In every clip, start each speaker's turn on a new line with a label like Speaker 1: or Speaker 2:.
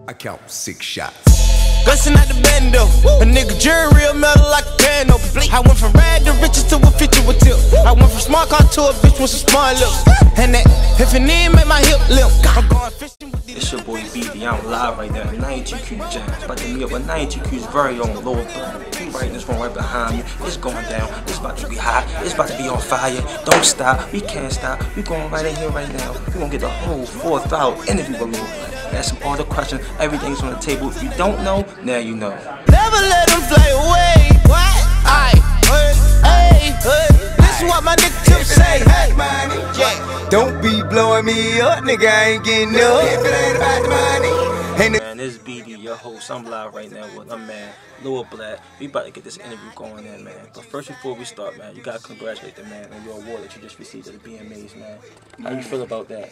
Speaker 1: I count 6 shots.
Speaker 2: Bustin' at the bando, a nigga jury real metal like a piano. I went from rad to riches to a feature with tip. I went from smart car to a bitch with some smart lips. And that if it need make my hip limp. I'm going fishing with
Speaker 3: It's your boy BD. I'm live right now. 90GQ Jams. About to meet up with 90GQ's very own Lord Black. He right in this one right behind me. It's going down. It's about to be hot. It's about to be on fire. Don't stop. We can't stop. We going right in here right now. We gonna get the whole 4th-hour interview with Lord Black. Ask him all the questions. Everything's on the table. If you don't know, now you know.
Speaker 2: never let them fly away. What? Aye, hey, this is what my nigga Tim say. Hey, yeah.
Speaker 1: Don't be blowing me up, nigga, I ain't getting up. If it ain't about the money.
Speaker 3: Man, this BD, your host. I'm live right now with a man, Lord Black. We about to get this interview going in, man. But first, before we start, man, you gotta congratulate the man on your award that you just received at the BMAs, man. How you feel about that?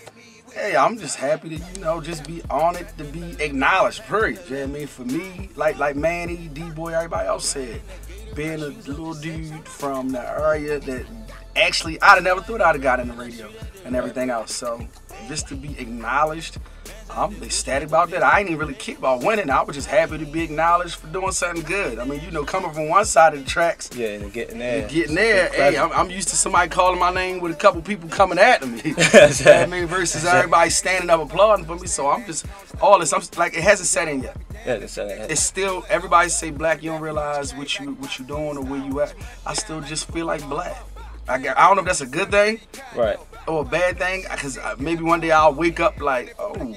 Speaker 4: Hey, I'm just happy to, just be honored to be acknowledged, period. You know what I mean? For me, like Manny, D-Boy, everybody else said, being a little dude from the area that actually, I'd have never thought I'd have got in the radio and everything else. So, just to be acknowledged, I'm ecstatic about that. I ain't even really care about winning. I was just happy to be acknowledged for doing something good. I mean, coming from one side of the tracks.
Speaker 3: Yeah, and getting there.
Speaker 4: Hey, I'm used to somebody calling my name with a couple people coming at me.
Speaker 3: Exactly.
Speaker 4: I mean, versus everybody standing up applauding for me. So I'm just, all this, I'm like, it hasn't set in yet.
Speaker 3: Yeah, it's
Speaker 4: still, everybody say black, you don't realize what you doing or where you at. I still just feel like black. I don't know if that's a good thing.
Speaker 3: Right.
Speaker 4: Or a bad thing, because maybe one day I'll wake up like, oh,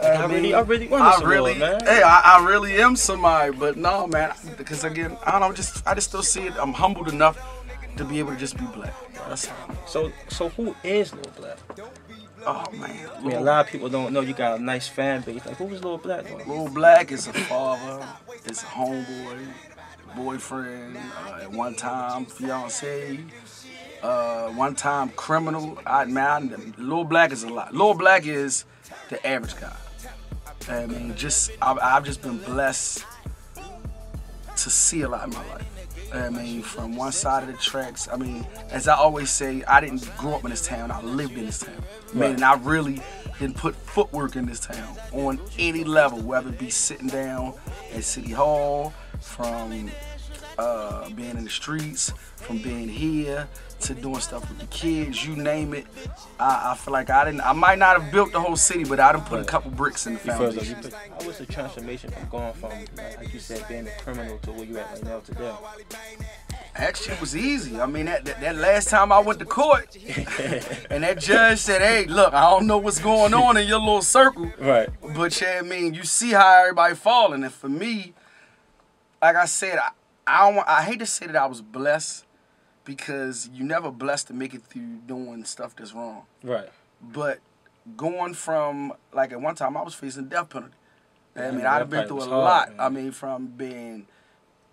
Speaker 3: I really want to man.
Speaker 4: Hey, I really am somebody, but no, man, because again, I don't know, I just still see it. I'm humbled enough to be able to just be black. That's all.
Speaker 3: So who is Lord Black?
Speaker 4: Oh man,
Speaker 3: I mean, a lot of people don't know you got a nice fan base. Like, who is Lord Black doing?
Speaker 4: Lord Black is a father, is a homeboy, boyfriend, at one time fiance. One time criminal. Lord Black is a lot. Lord Black is the average guy. I mean, I've just been blessed to see a lot in my life. I mean, from one side of the tracks. I mean, as I always say, I didn't grow up in this town. I lived in this town.
Speaker 3: Right.
Speaker 4: And I really didn't put footwork in this town on any level, whether it be sitting down at City Hall, from being in the streets, from being here to doing stuff with the kids, you name it. I feel like I might not have built the whole city, but I done put a couple bricks in the foundation.
Speaker 3: How was the transformation from going from, like you said, being a criminal to where you at right now today?
Speaker 4: Actually, it was easy. I mean, that last time I went to court, and that judge said, hey, look, I don't know what's going on in your little circle.
Speaker 3: Right.
Speaker 4: But, yeah, I mean, you see how everybody falling. And for me, like I said, I hate to say that I was blessed, because you never blessed to make it through doing stuff that's wrong.
Speaker 3: Right.
Speaker 4: But going from, like at one time, I was facing the death penalty. I mean, I'd have been through a lot. I mean, from being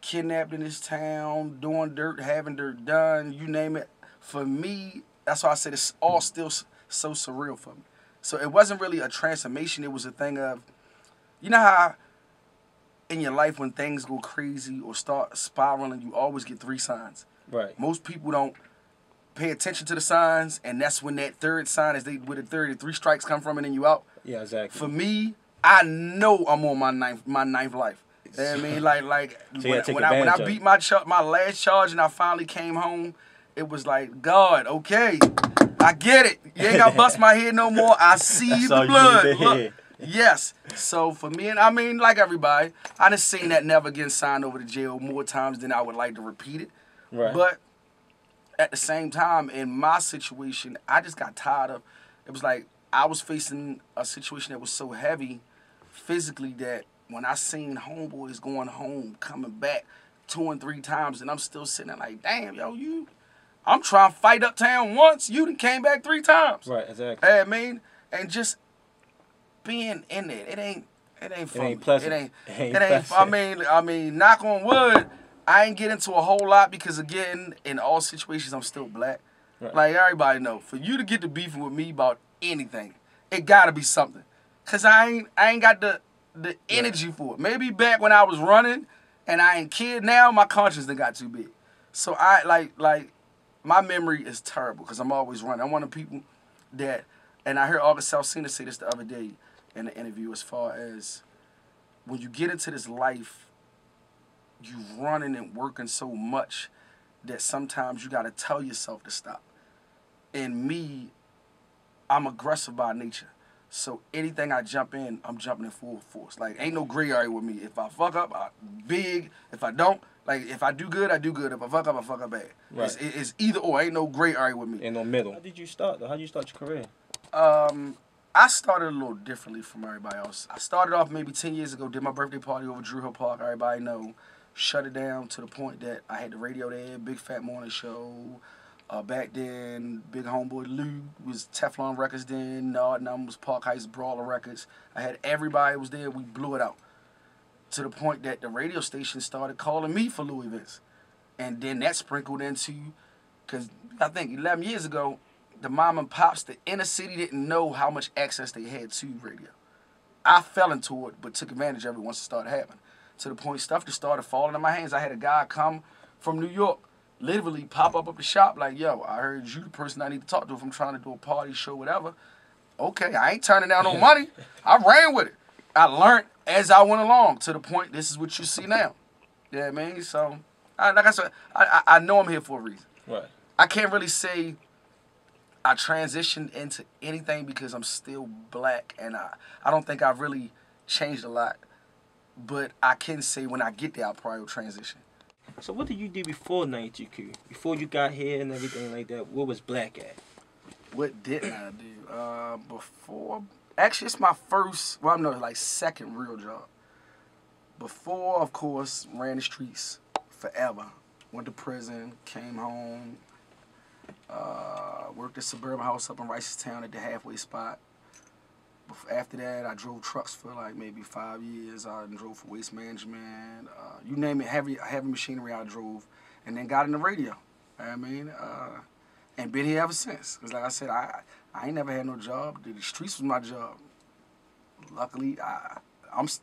Speaker 4: kidnapped in this town, doing dirt, having dirt done, you name it. For me, that's why I said it's all still so surreal for me. So it wasn't really a transformation. It was a thing of, you know how in your life when things go crazy or start spiraling, you always get 3 signs.
Speaker 3: Right.
Speaker 4: Most people don't pay attention to the signs, and that's when that 3rd sign is where the 3 strikes come from, and then you out.
Speaker 3: Yeah, exactly.
Speaker 4: For me, I know I'm on my ninth life. You know what I mean? Like
Speaker 3: so
Speaker 4: when I beat my last charge and I finally came home, it was like, God, okay, I get it. You ain't got to bust my head no more. I see the blood. Look. Yes. So for me, and I mean, like everybody, I done seen that never getting signed over to jail more times than I would like to repeat it.
Speaker 3: Right.
Speaker 4: But at the same time, in my situation, I just got tired of, it was like I was facing a situation that was so heavy physically that when I seen homeboys going home, coming back 2 and 3 times, and I'm still sitting there like, damn, yo, I'm trying to fight uptown once, you done came back 3 times.
Speaker 3: Right, exactly.
Speaker 4: I mean, and just being in it, it ain't fun.
Speaker 3: It ain't pleasant.
Speaker 4: It ain't. I mean, knock on wood, I ain't get into a whole lot because, again, in all situations, I'm still black.
Speaker 3: Right.
Speaker 4: Like everybody know, for you to get to beefing with me about anything, it gotta be something. Cause I ain't got the energy for it. Maybe back when I was running and I ain't kid, now my conscience done got too big. So I like my memory is terrible because I'm always running. I'm one of the people that, and I heard August Alsina say this the other day in the interview, as far as when you get into this life, you running and working so much that sometimes you got to tell yourself to stop. And me, I'm aggressive by nature. So anything I jump in, I'm jumping in full force. Like, ain't no gray area with me. If I fuck up, I big. If I don't, like, if I do good, I do good. If I fuck up, I fuck up bad.
Speaker 3: Right.
Speaker 4: It's either or. Ain't no gray area with me.
Speaker 3: Ain't no middle. How did you start, though? How did you start your career?
Speaker 4: I started a little differently from everybody else. I started off maybe 10 years ago, did my birthday party over Drew Hill Park. Everybody know. Shut it down to the point that I had the radio there, Big Fat Morning Show. Back then, Big Homeboy Lou was Teflon Records then, Nard Numbers, Park Heights Brawler Records. I had everybody was there, we blew it out. To the point that the radio station started calling me for Lou events. And then that sprinkled into, because I think 11 years ago, the mom and pops, the inner city didn't know how much access they had to radio. I fell into it, but took advantage of it once it started happening. To the point stuff just started falling in my hands. I had a guy come from New York, literally pop up at the shop like, yo, I heard you the person I need to talk to if I'm trying to do a party, show, whatever. Okay, I ain't turning down no money. I ran with it. I learned as I went along to the point this is what you see now. You know what I mean? So, like I said, I know I'm here for a reason.
Speaker 3: Right.
Speaker 4: I can't really say I transitioned into anything because I'm still black and I don't think I've really changed a lot. But I can say when I get there, I'll probably transition.
Speaker 3: So what did you do before 92Q? Before you got here and everything like that, what was Black at?
Speaker 4: What didn't I do? Before, actually it's my first, well no, like second real job. Before, of course, ran the streets forever. Went to prison, came home, worked at Suburban House up in Ricestown at the halfway spot. After that, I drove trucks for like maybe 5 years. I drove for Waste Management. You name it, heavy machinery I drove. And then got in the radio. I mean, and been here ever since. Because like I said, I ain't never had no job. The streets was my job. Luckily,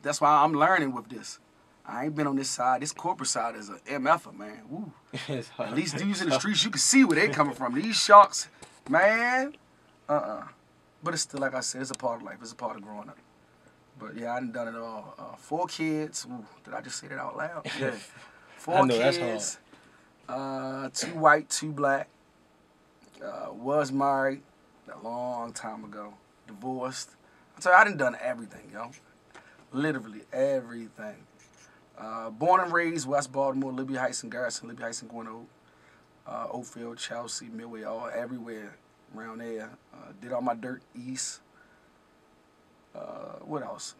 Speaker 4: that's why I'm learning with this. I ain't been on this side. This corporate side is a MFer, man. Woo. At least dudes in the streets, you can see where they coming from. These sharks, man, But it's still, like I said, it's a part of life. It's a part of growing up. But yeah, I done it all. 4 kids. Ooh, did I just say that out loud? Yeah. 4 kids. That's hard. 2 white, 2 black. Was married a long time ago. Divorced. I done everything, yo. Literally everything. Born and raised West Baltimore, Libby Heights and Garrison, Libby Heights and Gwinnett, Oakfield, Chelsea, Midway, all everywhere around there. Did all my dirt east. What else?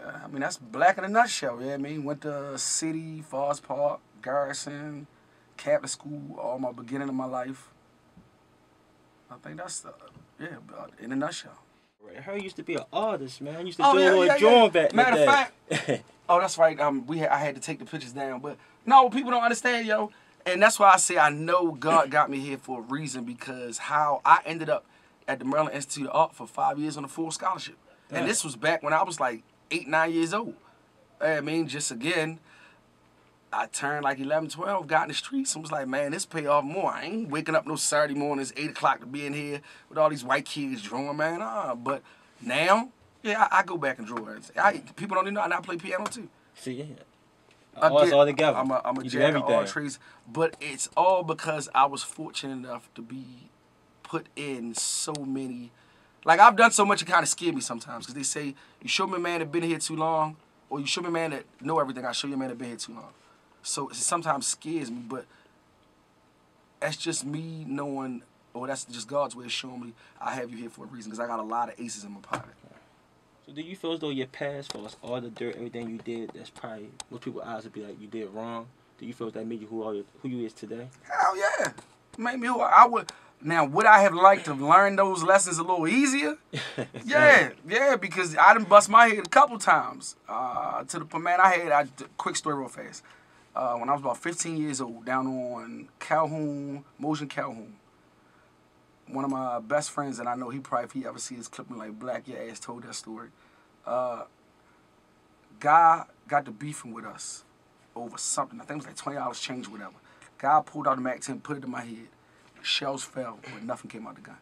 Speaker 4: I mean, that's black in a nutshell, yeah. I mean, went to City, Forest Park, Garrison, Catholic school, all my beginning of my life. I think that's in a nutshell.
Speaker 3: Right. Her used to be an artist, man. I used to do a little drawing back.
Speaker 4: Matter of fact, oh, that's right. I had to take the pictures down, but no, people don't understand, yo. And that's why I say I know God got me here for a reason, because how I ended up at the Maryland Institute of Art for 5 years on a full scholarship. And this was back when I was like 8, 9 years old. I mean, just again, I turned like 11, 12, got in the streets and was like, man, this pay off more. I ain't waking up no Saturday mornings, 8 o'clock to be in here with all these white kids drawing, man. But now, yeah, I go back and draw. People don't even know I play piano too.
Speaker 3: See, yeah. All together.
Speaker 4: I'm a jack of all trades. But it's all because I was fortunate enough to be put in so many. Like, I've done so much, it kind of scared me sometimes. Because they say, you show me a man that been here too long, or you show me a man that know everything, I show you a man that been here too long. So it sometimes scares me, but that's just me knowing, or that's just God's way of showing me I have you here for a reason, because I got a lot of aces in my pocket.
Speaker 3: So do you feel as though your past, for all the dirt, everything you did, that's probably, most people's eyes would be like, you did wrong? Do you feel that made you who you is today? Hell
Speaker 4: yeah. Made me who I would. Now, would I have liked to learn those lessons a little easier? Yeah, because I done bust my head a couple times. To the man, quick story real fast. When I was about 15 years old, down on Calhoun, Motion Calhoun. One of my best friends, and I know if he ever sees this clip, me like, Black, your ass told that story. Guy got to beefing with us over something. I think it was like $20 change or whatever. Guy pulled out the Mac 10, put it in my head. Shells fell, but nothing came out the gun.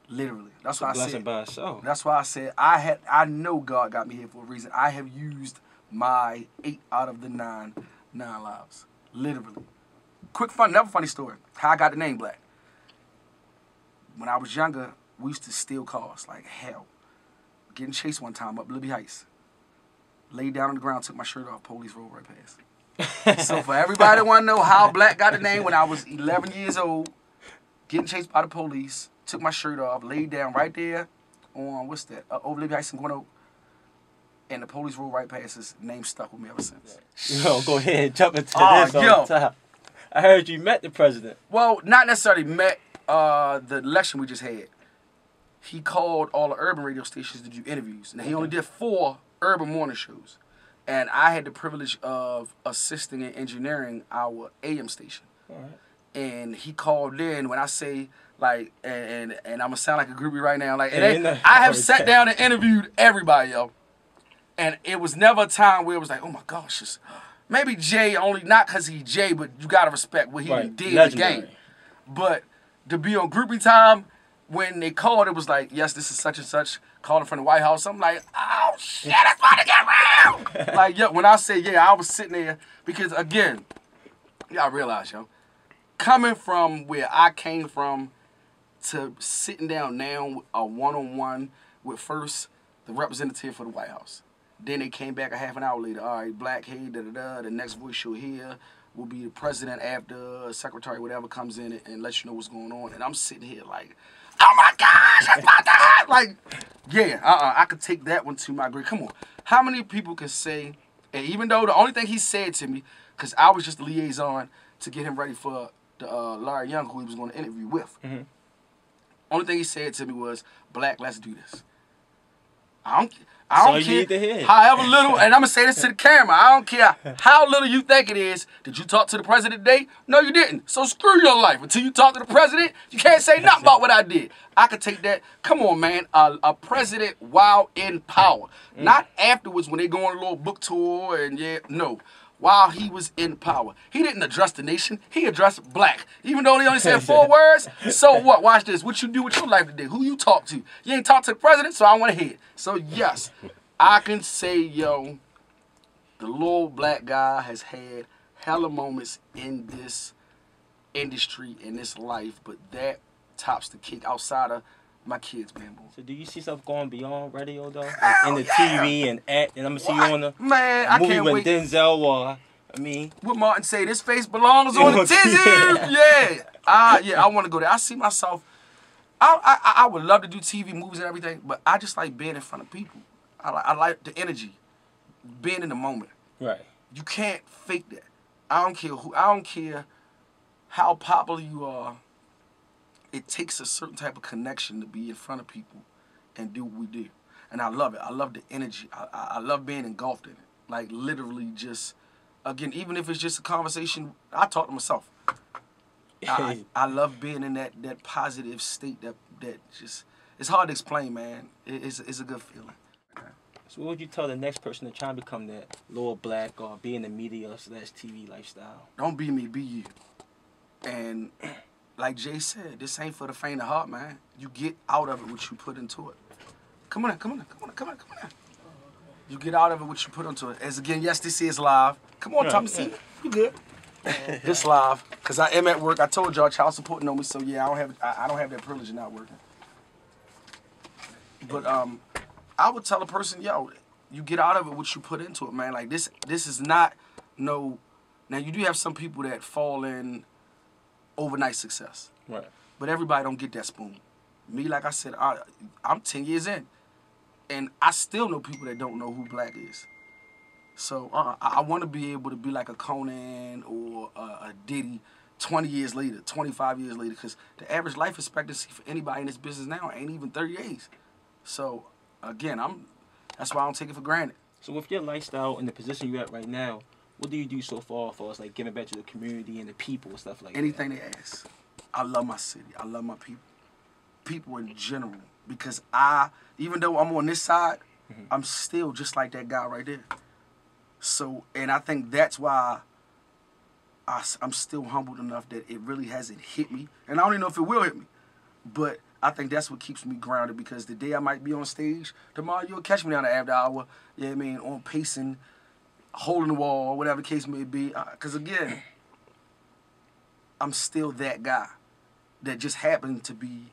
Speaker 4: Literally. That's why I said.
Speaker 3: By itself.
Speaker 4: That's why I said I know God got me here for a reason. I have used my 8 out of the 9 lives. Literally. Quick fun, never funny story. How I got the name Black. When I was younger, we used to steal cars like hell. Getting chased one time up Libby Heights. Laid down on the ground, took my shirt off, police rolled right past. So for everybody that want to know how Black got the name, when I was 11 years old, getting chased by the police, took my shirt off, laid down right there on, what's that, over Libby Heights in Gwinnett, and the police rolled right past. His name stuck with me ever since.
Speaker 3: Yo, go ahead and jump into this on top. I heard you met the president.
Speaker 4: Well, not necessarily met the election we just had. He called all the urban radio stations to do interviews. And he only did 4 urban morning shows. And I had the privilege of assisting in engineering our AM station. All right. And he called in when I say, like, and I'm going to sound like a groupie right now. Like, I have sat down and interviewed everybody, yo. And it was never a time where it was like, oh, my gosh. Maybe Jay, only not because he's Jay, but you got to respect what he did in the game. But to be on groupie time, when they called, it was like, yes, this is such and such, calling from the White House. I'm like, oh, shit, it's about to get real. Like, yo, when I say, yeah, I was sitting there, because, again, you got to realize, yo, coming from where I came from to sitting down now a one-on-one with first the representative for the White House. Then they came back a half an hour later. All right, Black, hey, da-da-da, the next voice you'll hear will be the president after secretary, whatever, comes in and lets you know what's going on. And I'm sitting here like, oh my gosh, it's about to happen. Like, yeah, I could take that one to my grave. Come on. How many people can say, and even though the only thing he said to me, because I was just the liaison to get him ready for the Larry Young, who he was going to interview with. Mm-hmm. Only thing he said to me was, Black, let's do this. I don't care however little, and I'm going to say this to the camera, I don't care how little you think it is. Did you talk to the president today? No, you didn't. So screw your life. Until you talk to the president, you can't say nothing about what I did. I could take that. Come on, man. A president while in power. Not afterwards when they go on a little book tour and no. While he was in power. He didn't address the nation. He addressed Black. Even though he only said 4 words. So what? Watch this. What you do with your life today? Who you talk to? You ain't talk to the president, so I want to hear it. So yes, I can say, yo, the little Black guy has had hella moments in this industry, in this life, but that tops the cake outside of my kids, man.
Speaker 3: So do you see stuff going beyond radio though? Like in the TV and act, and I'm gonna see you on the movie with Denzel or
Speaker 4: what Martin say, this face belongs on the tizzy. Yeah. I want to go there. I see myself. I would love to do TV, movies, and everything, but I just like being in front of people. I like the energy, being in the moment. Right. You can't fake that. I don't care who. I don't care how popular you are. It takes a certain type of connection to be in front of people and do what we do. And I love it. I love the energy. I love being engulfed in it. Like, literally just, again, even if it's just a conversation, I talk to myself. I love being in that positive state that just, it's hard to explain, man. It's a good feeling.
Speaker 3: So what would you tell the next person to try and become that little Black or be in the media / TV lifestyle? Don't
Speaker 4: be me, be you. And like Jay said, this ain't for the faint of heart, man. You get out of it what you put into it. Come on. You get out of it what you put into it. As again, yes, this is live. Come on, Tommy, see me? You good? This live, cause I am at work. I told y'all child support know me, so yeah, I don't have that privilege of not working. But I would tell a person, yo, you get out of it what you put into it, man. Like this is not no. Now you do have some people that fall in overnight success. Right. But everybody don't get that spoon. Me, like I said, I'm 10 years in. And I still know people that don't know who Black is. So I want to be able to be like a Conan or a Diddy 20 years later, 25 years later. Because the average life expectancy for anybody in this business now ain't even 30 days. So, again, that's why I don't take it for granted.
Speaker 3: So with your lifestyle and the position you're at right now, what do you do so far for us, like giving back to the community and the people and stuff like
Speaker 4: Anything they ask. I love my city. I love my people. People in general. Because even though I'm on this side, I'm still just like that guy right there. So, and I think that's why I'm still humbled enough that it really hasn't hit me. And I don't even know if it will hit me. But I think that's what keeps me grounded, because the day I might be on stage, tomorrow you'll catch me down the after hour, you know what I mean, on pacing, holding the wall, whatever the case may be. Because again, I'm still that guy that just happened to be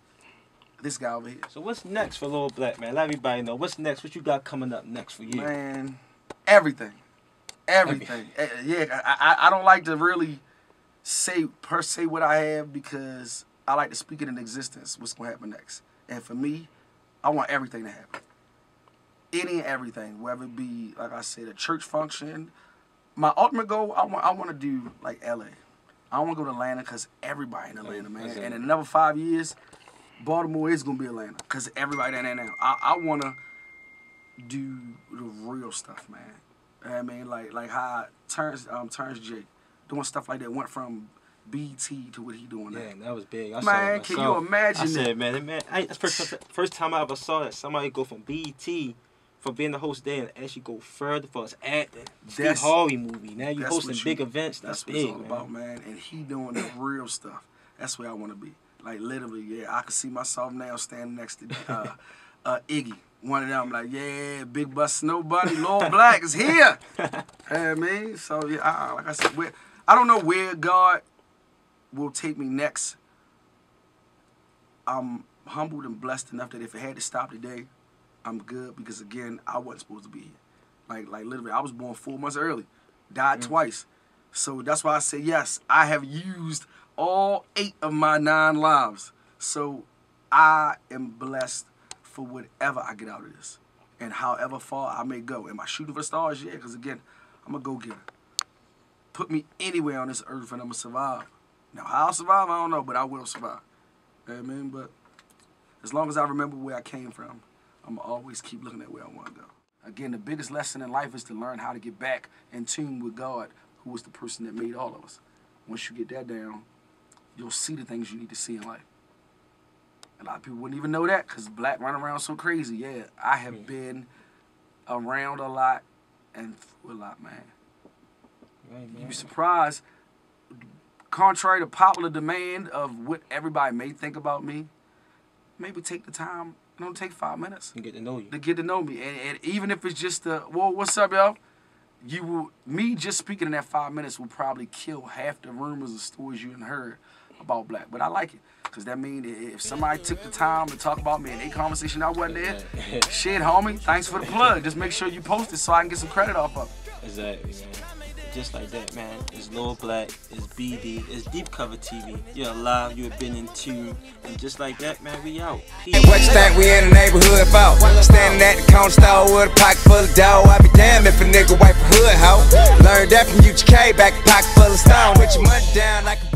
Speaker 4: this guy over here.
Speaker 3: So what's next for Lil Black, man? Let everybody know. What's next? What you got coming up next for you?
Speaker 4: Man, everything. Everything. Yeah, I don't like to really say per se what I have, because I like to speak it in existence, what's going to happen next. And for me, I want everything to happen. Any and everything, whether it be, like I said, a church function. My ultimate goal, I want to do like LA. I want to go to Atlanta, because everybody in Atlanta, man. And in another 5 years, Baltimore is going to be Atlanta, because everybody in there now. I want to do the real stuff, man. You know what I mean? Like how Terrence J doing stuff like that, went from BT to what he doing now.
Speaker 3: Yeah, that was big.
Speaker 4: Man, can you imagine
Speaker 3: I said, man, that's first time I ever saw that somebody go from BT, from being the host there, and actually go further for his acting. Steve Harvey movie. Now you hosting big events. That's big,
Speaker 4: what it's all about, man. And he doing the real stuff. That's where I want to be. Like, literally, yeah. I can see myself now standing next to Iggy. One of them, like, yeah, Big Bus Snow Bunny, Lil Black is here. You know what I mean? So, yeah, like I said, I don't know where God will take me next. I'm humbled and blessed enough that if it had to stop today, I'm good, because again, I wasn't supposed to be here. Like literally, I was born 4 months early, died twice. So that's why I say yes, I have used all 8 of my 9 lives. So I am blessed for whatever I get out of this, and however far I may go. Am I shooting for stars? Yeah, because again, I'm a go-getter. Put me anywhere on this earth and I'm gonna survive. Now how I'll survive, I don't know, but I will survive. You know what I mean? But as long as I remember where I came from, I'm going to always keep looking at where I want to go. Again, the biggest lesson in life is to learn how to get back in tune with God, who was the person that made all of us. Once you get that down, you'll see the things you need to see in life. A lot of people wouldn't even know that, because Black run around so crazy. Yeah, I have been around a lot and through a lot, man.
Speaker 3: Right, man.
Speaker 4: You'd be surprised, contrary to popular demand of what everybody may think about me, maybe take the time. Don't take 5 minutes.
Speaker 3: To get to know you.
Speaker 4: To get to know me. And even if it's just whoa, what's up, y'all? Me just speaking in that 5 minutes will probably kill half the rumors and stories you done heard about Black. But I like it, because that means if somebody took the time to talk about me in a conversation I wasn't there, shit, homie, thanks for the plug. Just make sure you post it so I can get some credit off of it.
Speaker 3: Exactly, man. Just like that, man. It's Lil Black, it's BD, it's DeepCovertv. You're alive, you've been in tune, and just like that, man, we out. Peace.
Speaker 1: What you think we in the neighborhood about? Standing at the corner store with a pocket full of dough. I be damn if a nigga wipe a hood, hoe. Learned that from UGK, back pocket full of stone, with your money down like a